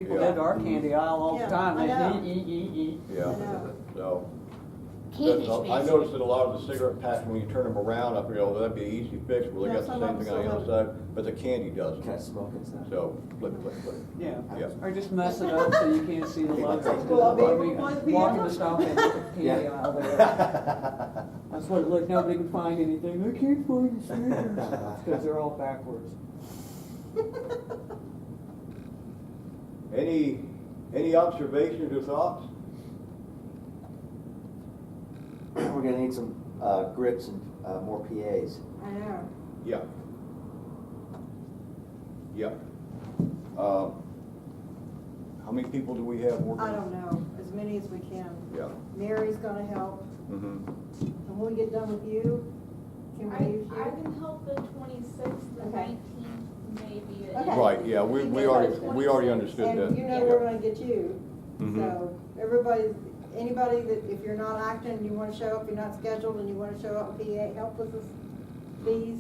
people go to our candy aisle all the Yeah, time. I They know. eat. Yeah, I know. so. Candy's I fancy. noticed that a lot of the cigarette packs, when you turn them around, I figure, oh, that'd be an easy fix, well, they No, got the some same of thing them on the still other have side, but the candy doesn't. Can I smoke inside? So, flip. Yeah. Yeah. Or just mess it up so you can't see the logo. Will I be able to Walking find the walking piano? the Staunton candy Yeah. aisle there. That's what it looked, nobody can find anything. I can't find the stickers. Because they're all backwards. Any observations or thoughts? We're gonna need some grips and more PAs. I know. Yeah. How many people do we have working? I don't know, as many as we can. Yeah. Mary's gonna help. Mm-hmm. And when we get done with you, can we use I you? can help the 26th, the Okay. 19th, maybe. Okay. Right, yeah, we already understood that. And you know we're gonna get you. Mhm. So everybody, anybody that, if you're not acting and you wanna show up, you're not scheduled and you wanna show up and PA, help with us, please.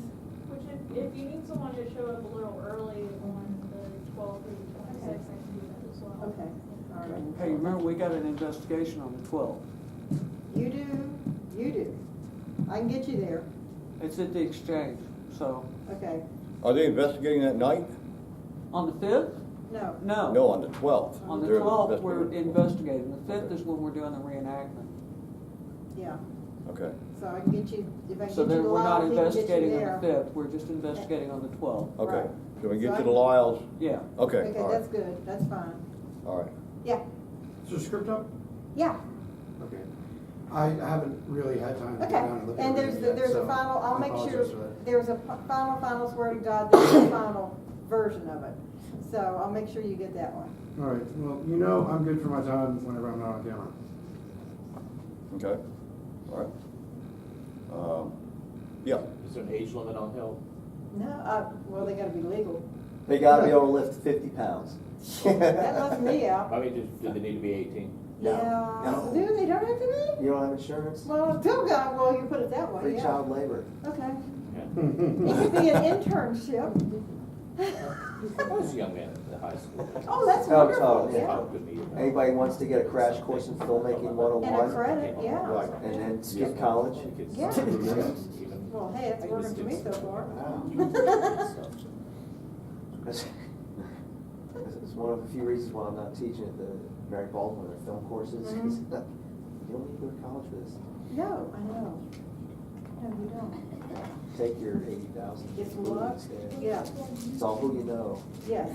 Which if you need someone to show up a little early on the 12th or the 26th, I can do that as well. Okay, all right. Hey, remember, we got an investigation on the 12th. You do. I can get you there, It's at the exchange, so. okay. Are they investigating that night? On the 5th? No, No. No, on the 12th. On the They're 12th, we're investigating. investigating. The 5th is when we're doing the reenactment. yeah, Okay, so I can get you, if I can So get you then to we're not Lyle, he can get you investigating on the there. 5th, we're just investigating on the 12th. okay. Right. So we So get I to the can- Lyles? Yeah. Okay, Okay, all that's right, good, that's fine. all right. Yeah, Is there a script up? yeah, Okay. I haven't really had time to okay. get down and look at And everything there's yet, a so final, I'll I make sure, apologize for that. there's a final word of God, there's a final version of it. So I'll make sure you get that one. All right, well, you know I'm good for my time whenever I'm not on camera. Okay, all right. Yeah, Is there an age limit on help? No, well, they gotta be legal. They gotta be able to lift 50 pounds. That lets me out. I mean, do they need to be 18? No, Yeah, no. do they don't have to be? You don't have insurance? Well, still got, well, you put it that way, Free yeah. child labor. Okay. Yeah. It could be an internship. I was a young man at the high school. Oh, that's Oh, wonderful, oh, yeah. yeah. Talked to me about- Anybody wants to get a crash course in filmmaking And a 101 credit, yeah. Right. and then skip college? Yeah. Even- Well, hey, it's working for me so far. It's one of the few reasons why I'm not teaching at the Mary Baldwin or film courses. Mhm. You don't need to go to college for this. No, I know. No, you don't. Take your 80,000. Get some luck. instead. Yeah, It's all who you know. yes.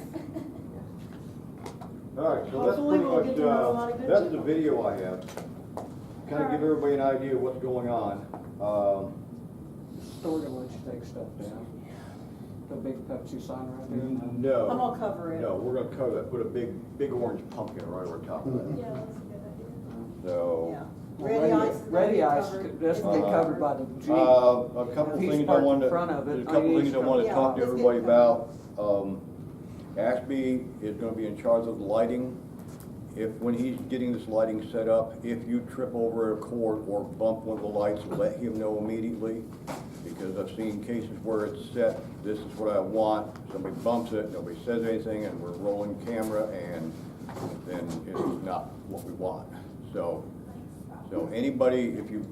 all right, so that's Hopefully pretty we'll much, get to know a lot of good that's the people. video I have. Kind of give everybody an idea of what's going on. Store gonna let you take stuff down. The big Pepsi sign right there. No. I'm gonna cover it. No, we're gonna cover that, put a big orange pumpkin right over top of it. Yeah, that's a good idea. So, Yeah. Well, Ready ice. is Ready gonna be ice, covered. that's It's been getting covered by the Jeep. a couple He's things I parked in wanted, front of it. there's a Oh, couple yeah, things I he's wanted to Yeah, talk to it's everybody getting about. Ashby is gonna be in charge of the lighting. When he's getting this lighting set up, if you trip over a cord or bump one of the lights, let him know immediately. Because I've seen cases where it's set, this is what I want, somebody bumps it, nobody says anything, and we're rolling camera, and then it's not what we want. So anybody, if you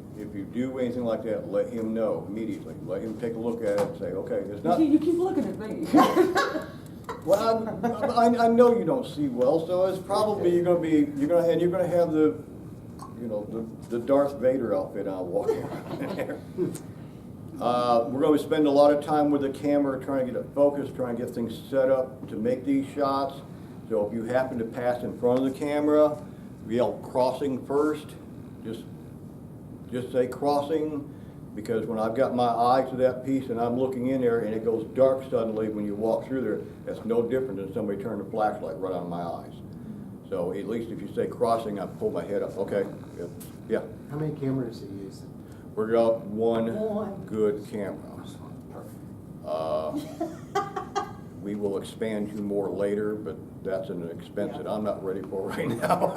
do anything like that, let him know immediately. Let him take a look at it and say, okay, it's not. You keep looking at me. Well, I know you don't see well, so it's probably you're gonna have the, the Darth Vader outfit on walking around there. We're going to spend a lot of time with the camera trying to get it focused, trying to get things set up to make these shots. So if you happen to pass in front of the camera, yell crossing first. Just say crossing, because when I've got my eye to that piece and I'm looking in there and it goes dark suddenly when you walk through there, that's no different than somebody turning a flashlight right on my eyes. So at least if you say crossing, I pull my head up. Okay, good. Yeah. How many cameras do you use? We're got one One. good camera. Perfect. We will expand you more later, but that's an expense that I'm not ready for right now.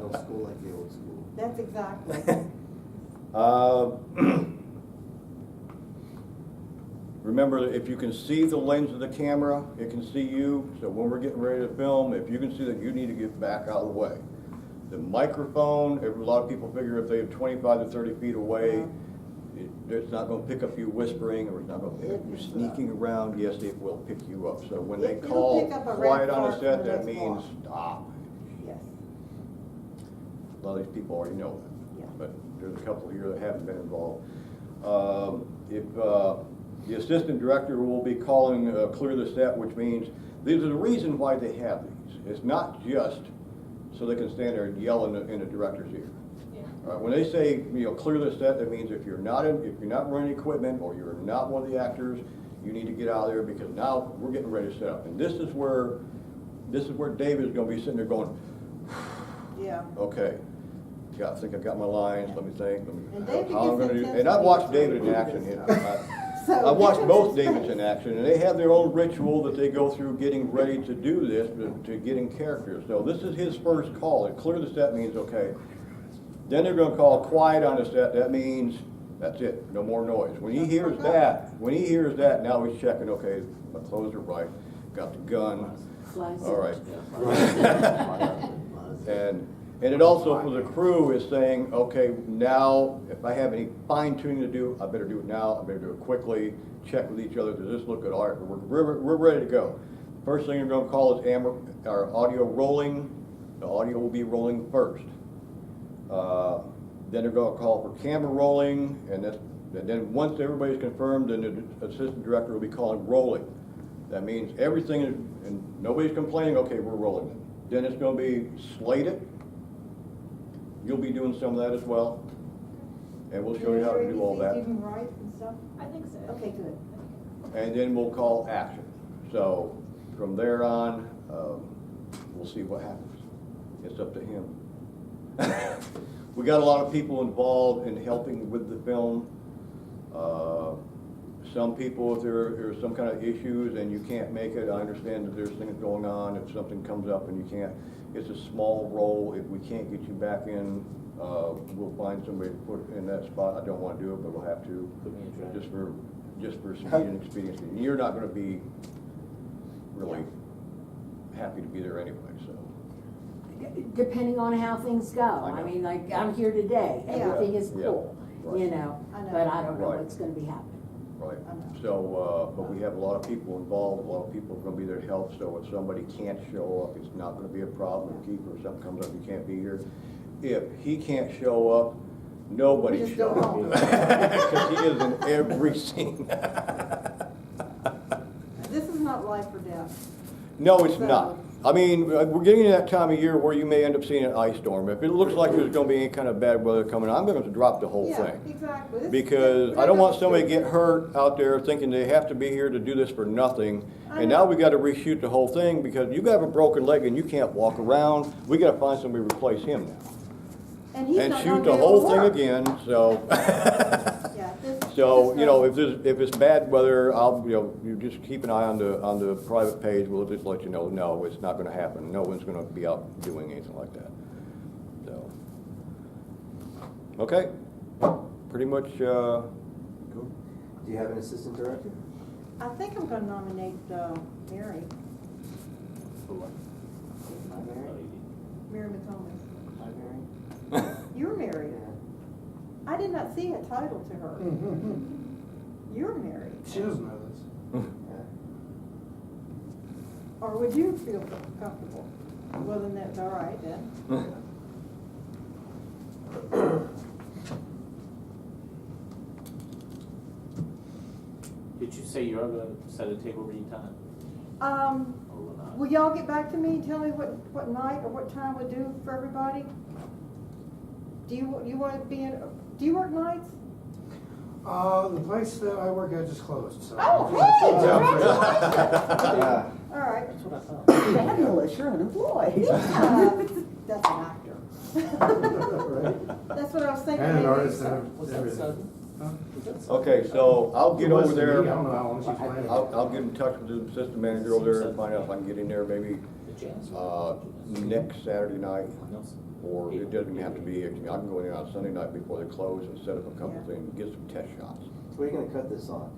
Old school like the old school. That's exactly. remember, if you can see the lens of the camera, it can see you. So when we're getting ready to film, if you can see that, you need to get back out of the way. The microphone, a lot of people figure if they're 25 to 30 feet away, it's not going to pick up you whispering, or it's not going to pick up you sneaking around. Yes, it will pick you up. So when they It'll call pick up a red quiet on fart a set, from the that next means block. stop. Yes. A lot of these people already know that, Yeah. but there's a couple here that haven't been involved. The assistant director will be calling clear the set, which means these are the reason why they have these. It's not just so they can stand there and yell in the director's ear. Yeah. When they say, clear the set, that means if you're not running equipment, or you're not one of the actors, you need to get out of there, because now we're getting ready to set up. And this is where David's gonna be sitting there going, Yeah. okay, I think I got my lines, let me think, And David how I'm gets gonna do. intense And I've when watched he's David trying in to action, do you know. this. So I've watched give both him Davids space. in action, and they have their own ritual that they go through getting ready to do this, to get in character. So this is his first call. And clear the set means, okay. Then they're gonna call quiet on the set. That means, that's it, no more noise. When he hears that, now he's checking, okay, my clothes are right, got the gun, all right. And it also, for the crew, is saying, okay, now, if I have any fine tuning to do, I better do it now, I better do it quickly, check with each other, does this look good? All right, we're ready to go. First thing you're gonna call is our audio rolling. The audio will be rolling first. Then they're gonna call for camera rolling, and then once everybody's confirmed, then the assistant director will be calling rolling. That means everything, and nobody's complaining, okay, we're rolling it. Then it's gonna be slated. You'll be doing some of that as well, and we'll show you how to do all that. Even right and stuff? I think so. Okay, good. And then we'll call action. So from there on, we'll see what happens. It's up to him. We got a lot of people involved in helping with the film. Some people, if there are some kind of issues and you can't make it, I understand that there's things going on. If something comes up and you can't, it's a small role. If we can't get you back in, we'll find somebody to put in that spot. I don't want to do it, but we'll have to, Put me in charge. just for speed and expediency. You're not going to be really happy to be there anyway, so. Depending on how things go. I I know. mean, like, I'm here today, Yeah. everything is Yeah. cool, Right. you know, I know. but I don't know Right. what's gonna be happening. Right, I know. so, but we have a lot of people involved, a lot of people are gonna be there to help, so if somebody can't show up, it's not gonna be a problem. Keith, or something comes up, you can't be here. If he can't show up, nobody Just show go up. home. Because he is in every scene. This is not life or death. No, it's So- not. I mean, we're getting to that time of year where you may end up seeing an ice storm. If it looks like there's gonna be any kind of bad weather coming, I'm going to drop the whole Yeah, thing. exactly. Because I don't want somebody to get hurt out there thinking they have to be here to do this for nothing. I And know. now we gotta reshoot the whole thing because you have a broken leg and you can't walk around. We gotta find somebody to replace him now. And he's And not shoot gonna the be able whole to thing work. again, so. Yeah, this- So, this you know, doesn't- if it's bad weather, you just keep an eye on the private page. We'll just let you know, no, it's not gonna happen. No one's gonna be out doing anything like that. So. Okay, pretty much, Cool. Do you have an assistant director? I think I'm gonna nominate, Mary, Mary McComas. You're married. I did not see a title to her. You're married. She doesn't know this. Or would you feel comfortable? Well, then that's all right then. Did you say you're gonna set a table read time? Or will not? Will y'all get back to me and tell me what night or what time would do for everybody? Do you want to be in, do you work nights? The place that I work at just closed, so. Oh, hey, congratulations. Yeah. All right. That's what I thought. Fabulous, you're unemployed. Yeah, that's an actor. Right. That's what I was thinking. And an maybe artist some- and Was that everything. sudden? Huh? Was that sudden? okay, so I'll get It was over to me. I there. don't know how long she's planning. I'll get in touch with the assistant manager over there and find out if I can get in there maybe, The jazz? next Saturday night. Nelson. Or it doesn't have to be, I can go in on Sunday night before they close and set up a couple Yeah. things, get some test shots. So what are you gonna cut this on?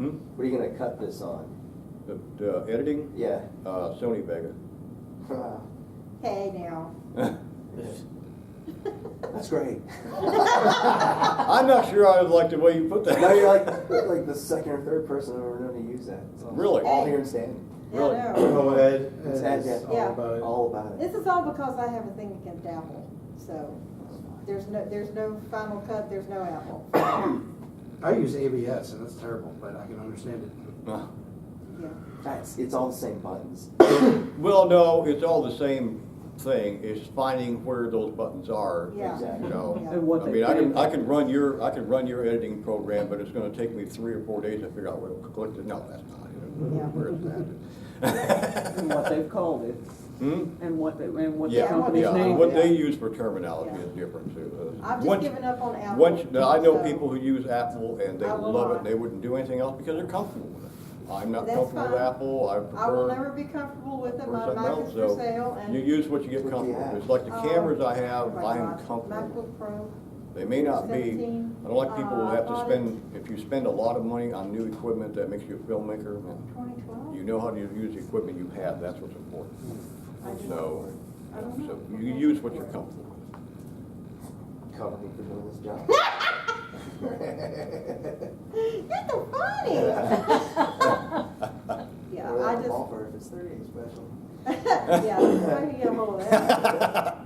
What are you gonna cut this on? The editing, Yeah. Sony Vega. Hey, now. That's great. I'm not sure I would like the way you put that. Now you're like the second or third person I've ever known to use that. So, Really? All here in Stanton. Really? Yeah, I know. Go ahead. It's Ed, It's yeah. all about it. All about it. This is all because I have a thing against Apple, so there's no Final Cut, there's no Apple. I use ABS and it's terrible, but I can understand it. Yeah. It's all the same buttons. Well, no, it's all the same thing. It's finding where those buttons are. Yeah. Exactly. You know, Yeah. And what I they mean, put I in. can run your editing program, but it's gonna take me 3 or 4 days to figure out where to click it. No, that's not it. Yeah. Where is And what that? they've called it, Hmm? and what the Yeah, company's yeah, name what is. they use for terminology Yeah. is different too. I've just Once- given up on Apple. Once, now, I know so- people who use Apple and they I will love it, not. and they wouldn't do anything else because they're comfortable with it. I'm not That's comfortable with fine. Apple, I I will prefer. never be comfortable with it, prefer my something Mac else, is for so sale and. You use what you get What do you comfortable with. have? It's like the cameras I have, oh my I am God, comfortable with. MacBook Pro. They may not be, 17, I don't like people who have to bought spend, if you spend a lot of money on new equipment that makes you a filmmaker, man, 2012? you know how to use the equipment you have, that's what's important. I do. So, I don't know. so you use what you're comfortable with. Cover me for doing this job. You're so funny. Yeah, I just. Offer if it's 38 special. Yeah, I can get a hold of that.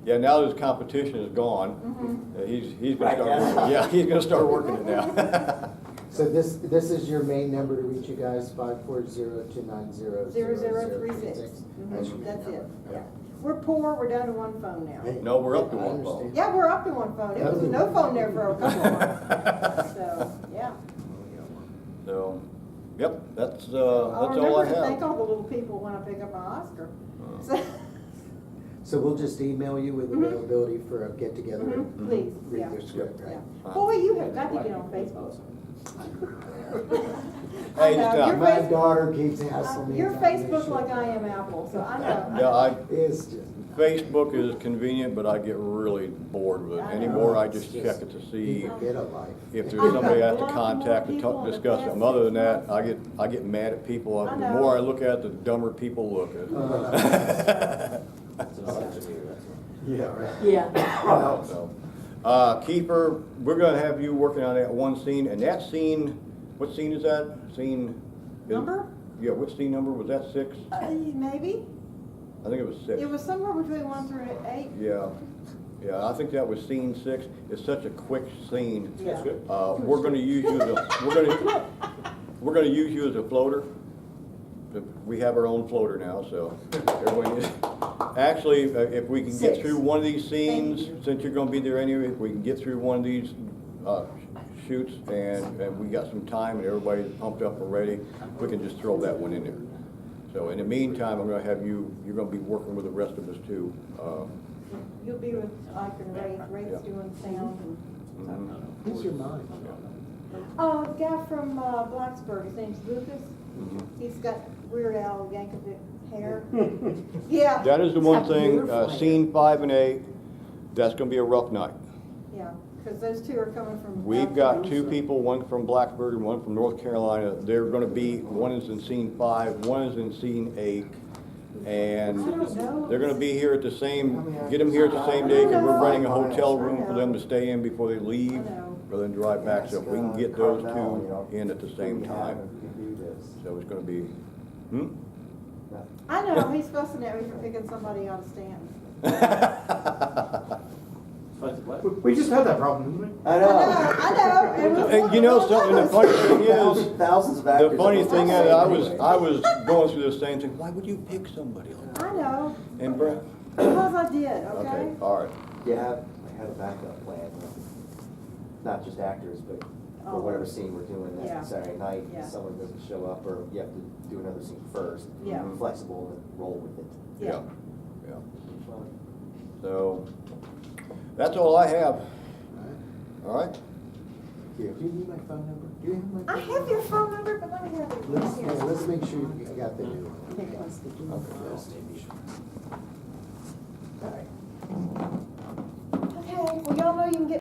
Yeah, now this competition is gone, he's gonna Right, start, yeah. working- yeah, he's gonna start working it now. So this is your main number to reach you guys, 540-290-0036? 0036. That's it, yeah. We're poor, we're down to one phone now. No, we're up to I one understand. phone. Yeah, we're up to one phone. It was no phone there for a couple of months. So, yeah. So, yep, that's I'll all I remember to thank have. all the little people when I pick up my Oscar. So, So we'll just email you with availability for a get-together and please, read yeah. your script, Yeah. right? Boy, you have got to get on Facebook. Hey, I know, stop. your My Facebook- daughter keeps asking me. You're about this Facebook shit. like I am Apple, so I know. Yeah, It's just, Facebook is convenient, but I get really bored with it. Anymore, I just check it to see people get a life. if there's somebody I have to contact to talk, discuss something. Other than that, I get mad at people. I The know. more I look at it, the dumber people look at. It's an election year, that's all. Yeah, right. Yeah. So, Kiefer, we're gonna have you working on that one scene, and that scene, what scene is that? Scene? Number? Yeah, what scene number? Was that 6? Maybe. I think it was 6. It was somewhere between 1 through 8. Yeah, I think that was scene 6. It's such a quick scene. Yeah. good. We're gonna use you as a, we're gonna use you as a floater. We have our own floater now, so everybody is, actually, if we can get 6. through one of these scenes, Thank you. since you're gonna be there anyway, if we can get through one of these, shoots and we got some time and everybody's pumped up and ready, we can just throw that one in there. So in the meantime, I'm gonna have you're gonna be working with the rest of us too. You'll be with Ike and Ray's Yeah. doing sound and. Mhm. Who's your mom? The guy from Blacksburg, his name's Lucas. Mhm. He's got Weird Al Yankovic hair. Yeah. That is the one It's a thing, beautiful scene 5 and 8, that's gonna be a rough night. Yeah, because those two are coming from. We've got downtown. 2 people, one from Blacksburg and one from North Carolina. They're gonna be, one is in scene 5, one is in scene 8. And I don't know. they're gonna be here at the same, get them here at the same day, because we're renting a hotel room for them to stay in before they leave, I know. rather than drive back. So if we can get those 2 in at the same time, We can do this. so it's gonna be, I know, he's fussing at me for picking somebody out of stand. What? We just had that problem, didn't we? I know. I know. It was And you know something, the funny thing is, Thousands of actors. the funny that thing look is, the I same was anyway. going through this same thing, why would you pick somebody like that? I know, And Brett, because I did, okay, okay? all right. You have a backup plan, not just actors, but for Oh. whatever scene we're doing Yeah. that Saturday night, Yeah. someone doesn't show up, or you have to do another scene first. Yeah. Be flexible and roll with it. Yeah, yeah. So, that's all I have. All right? Here, do you need my phone number? Do you have my? I phone have your phone number, but let me have it. Let's make sure you got the new one. Think it was the deal. Okay, well, y'all know you can get